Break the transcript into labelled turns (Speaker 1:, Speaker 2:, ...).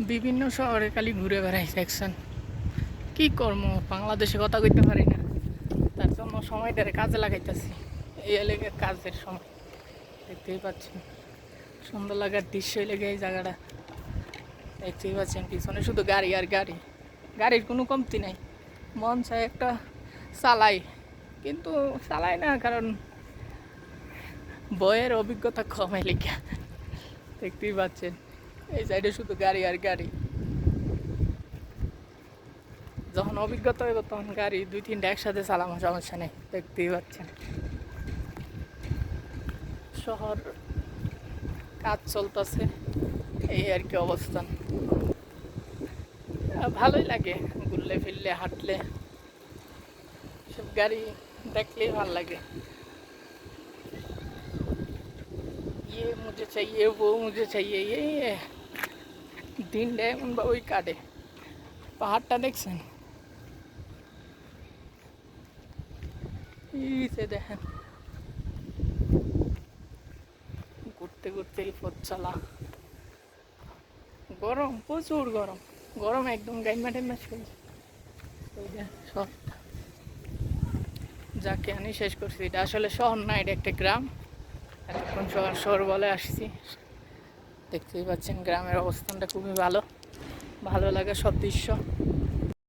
Speaker 1: বিভিন্ন শহরে খালি ঘুরে বেড়াই দেখছেন। কি কর্ম, বাংলাদেশে কথা কইতে পারি না, তার জন্য সময়টারে কাজে লাগাইতেছি। এই এলাকা কাজের সময় দেখতেই পাচ্ছেন, সুন্দর লাগার দৃশ্য লেগে এই জায়গাটা দেখতেই পাচ্ছেন। পিছনে শুধু গাড়ি আর গাড়ি, গাড়ির কোনো কমতি নাই। মন চায় একটা চালাই, কিন্তু চালাই না, কারণ বইয়ের অভিজ্ঞতা কমে লেগে। দেখতেই পাচ্ছেন এই সাইডে শুধু গাড়ি আর গাড়ি। যখন অভিজ্ঞতা হইব তখন গাড়ি দুই তিনটা একসাথে চালানো সমস্যা নেই। দেখতেই পাচ্ছেন শহর কাজ চলতেছে, এই আর কি অবস্থান। ভালোই লাগে ঘুরলে ফিরলে হাঁটলে, সব গাড়ি দেখলেই ভাল লাগে। ये मुझे चाहिए, वो मुझे चाहिए, ये দিনটা এমন ভাবেই কাটে। পাহাড়টা দেখছেন, এই যে দেখেন ঘুরতে ঘুরতে এই পথ চলা। গরম, প্রচুর গরম, গরম একদম গাইমা টাইমা শেষ। ওই যে শহর, যাকে আনি শেষ করছি। এটা আসলে শহর না, এটা একটা গ্রাম। এতক্ষণ শহর শহর বলে আসছি। দেখতেই পাচ্ছেন গ্রামের অবস্থানটা খুবই ভালো, ভালো লাগে সব দৃশ্য।